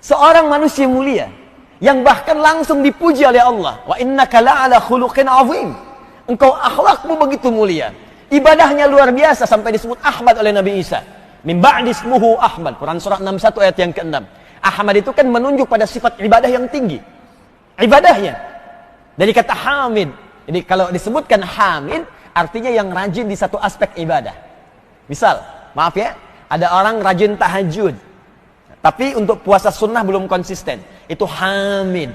Seorang manusia mulia yang bahkan langsung dipuji oleh Allah. Wa innaka la'ala khuluqin 'azim. Engkau akhlakmu begitu mulia. Ibadahnya luar biasa sampai disebut Ahmad oleh Nabi Isa. Min ba'di ismuhu Ahmad. Quran surah 61 ayat yang ke-6. Ahmad itu kan menunjuk pada sifat ibadah yang tinggi. Ibadahnya. Dari kata hamid. Jadi kalau disebutkan hamid, artinya yang rajin di satu aspek ibadah. Misal, maaf ya, ada orang rajin tahajud. Tapi untuk puasa sunnah belum konsisten. Itu hamid.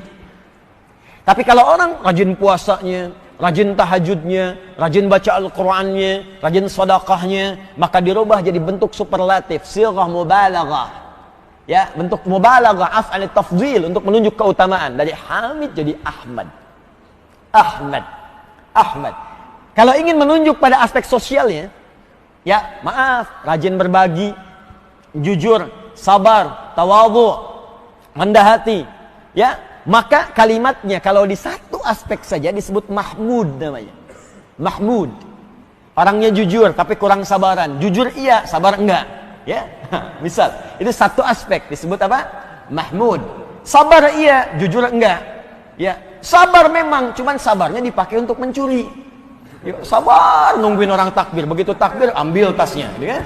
Tapi kalau orang rajin puasanya, rajin tahajudnya, rajin baca Al-Qur'annya, rajin sedekahnya, maka dirubah jadi bentuk superlatif, sighah mubalaghah. Ya, bentuk mubalaghah, af'al tafdhil untuk menunjuk keutamaan. Dari hamid jadi Ahmad. Ahmad. Kalau ingin menunjuk pada aspek sosialnya, ya, maaf, rajin berbagi, jujur, sabar, tawadhu, rendah hati, ya, maka kalimatnya kalau di satu aspek saja disebut Mahmud namanya. Mahmud. Orangnya jujur tapi kurang sabaran. Jujur iya, sabar enggak. Ya. Misal, itu satu aspek disebut apa? Mahmud. Sabar iya, jujur enggak. Ya, sabar memang, cuman sabarnya dipakai untuk mencuri. Yuk, sabar nungguin orang takbir, begitu takbir ambil tasnya, ya.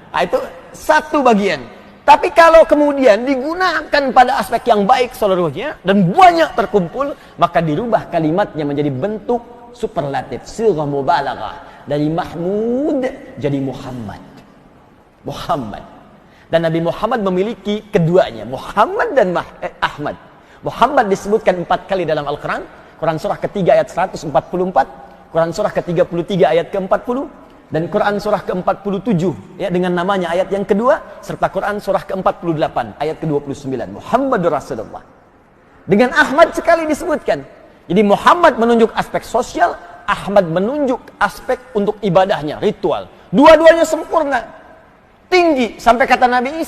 Nah, itu satu bagian. Tapi kalau kemudian digunakan pada aspek yang baik seluruhnya dan banyak terkumpul, maka dirubah kalimatnya menjadi bentuk superlatif, sighah mubalaghah. Dari Mahmud jadi Muhammad. Dan Nabi Muhammad memiliki keduanya, Muhammad dan Ahmad. Muhammad disebutkan 4 kali dalam Al-Quran. Quran surah ketiga ayat 144, Quran surah ke-33 ayat ke-40, dan Quran surah ke-47 ya, dengan namanya ayat yang kedua, serta Quran surah ke-48 ayat ke-29. Muhammadur Rasulullah. Dengan Ahmad sekali disebutkan. Jadi Muhammad menunjuk aspek sosial, Ahmad menunjuk aspek untuk ibadahnya, ritual. Dua-duanya sempurna, tinggi, sampai kata Nabi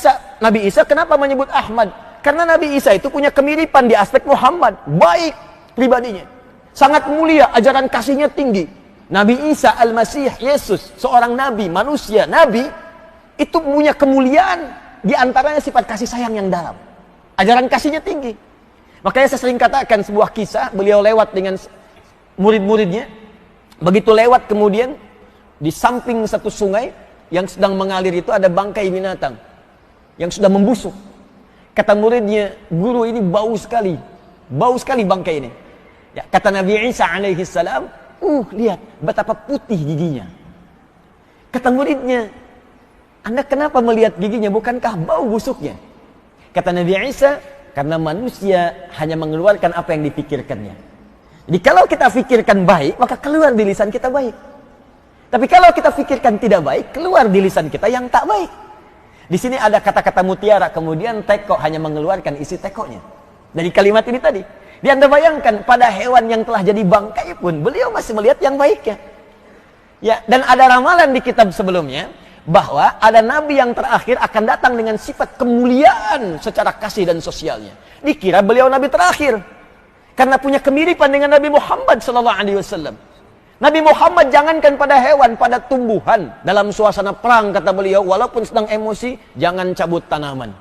Isa kenapa menyebut Ahmad? Karena Nabi Isa itu punya kemiripan di aspek Muhammad, baik pribadinya, sangat mulia, ajaran kasihnya tinggi. Nabi Isa Al-Masih, Yesus, seorang nabi, manusia, nabi, itu punya kemuliaan, di antaranya sifat kasih sayang yang dalam. Ajaran kasihnya tinggi. Makanya saya sering katakan sebuah kisah, beliau lewat dengan murid-muridnya, begitu lewat kemudian, di samping satu sungai, yang sedang mengalir itu ada bangkai binatang, yang sudah membusuk. Kata muridnya, guru ini bau sekali bangkai ini. Ya, kata Nabi Isa alaihi salam, lihat betapa putih giginya. Kata muridnya, Anda kenapa melihat giginya, bukankah bau busuknya? Kata Nabi Isa, karena manusia hanya mengeluarkan apa yang dipikirkannya. Jadi kalau kita pikirkan baik, maka keluar di lisan kita baik. Tapi kalau kita pikirkan tidak baik, keluar di lisan kita yang tak baik. Di sini ada kata-kata mutiara, kemudian teko hanya mengeluarkan isi tekonya. Dari kalimat ini tadi. Jadi Anda bayangkan, pada hewan yang telah jadi bangkai pun, beliau masih melihat yang baiknya. Ya, dan ada ramalan di kitab sebelumnya, bahwa ada nabi yang terakhir akan datang dengan sifat kemuliaan secara kasih dan sosialnya. Dikira beliau nabi terakhir, karena punya kemiripan dengan Nabi Muhammad SAW. Nabi Muhammad jangankan pada hewan, pada tumbuhan. Dalam suasana perang, kata beliau, walaupun sedang emosi, jangan cabut tanaman.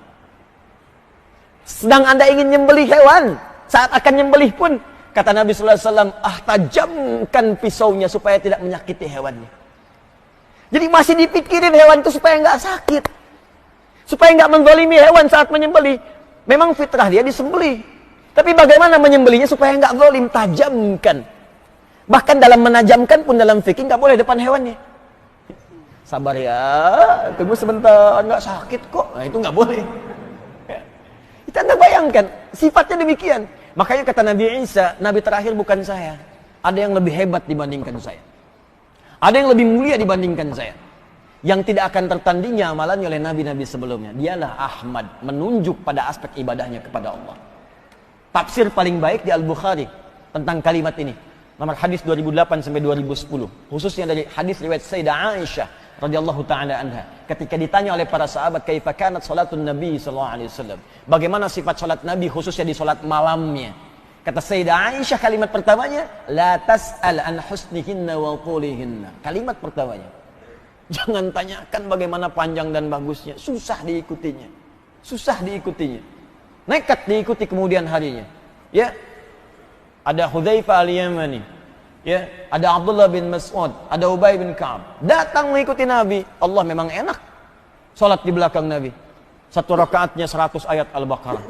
Sedang Anda ingin nyembelih hewan, saat akan nyembelih pun, kata Nabi SAW, tajamkan pisaunya supaya tidak menyakiti hewannya. Jadi masih dipikirin hewan itu supaya nggak sakit, supaya nggak menzalimi hewan saat menyembelih. Memang fitrah dia disembelih, tapi bagaimana menyembelihnya supaya nggak zalim? Tajamkan. Bahkan dalam menajamkan pun dalam fikih nggak boleh depan hewannya. Sabar ya, tunggu sebentar, nggak sakit kok. Nah, itu nggak boleh. Itu Anda bayangkan, sifatnya demikian. Makanya kata Nabi Isa, nabi terakhir bukan saya. Ada yang lebih hebat dibandingkan saya. Ada yang lebih mulia dibandingkan saya. Yang tidak akan tertandingi amalannya oleh nabi-nabi sebelumnya. Dialah Ahmad, menunjuk pada aspek ibadahnya kepada Allah. Tafsir paling baik di Al-Bukhari tentang kalimat ini. Nomor hadis 2008 sampai 2010. Khususnya dari hadis riwayat Sayyidah Aisyah radhiyallahu taala anha. Ketika ditanya oleh para sahabat, kaifa kanat salatun Nabi sallallahu alaihi wasallam? Bagaimana sifat salat Nabi khususnya di salat malamnya? Kata Sayyidah Aisyah, kalimat pertamanya, la tas'al an husnihinna wa qulihinna. Kalimat pertamanya. Jangan tanyakan bagaimana panjang dan bagusnya, susah diikutinya. Nekat diikuti kemudian harinya. Ya. Ada Hudzaifah al-Yamani. Ya, ada Abdullah bin Mas'ud, ada Ubay bin Ka'ab. Datang mengikuti Nabi. Allah memang enak. Salat di belakang Nabi. Satu rakaatnya 100 ayat Al-Baqarah.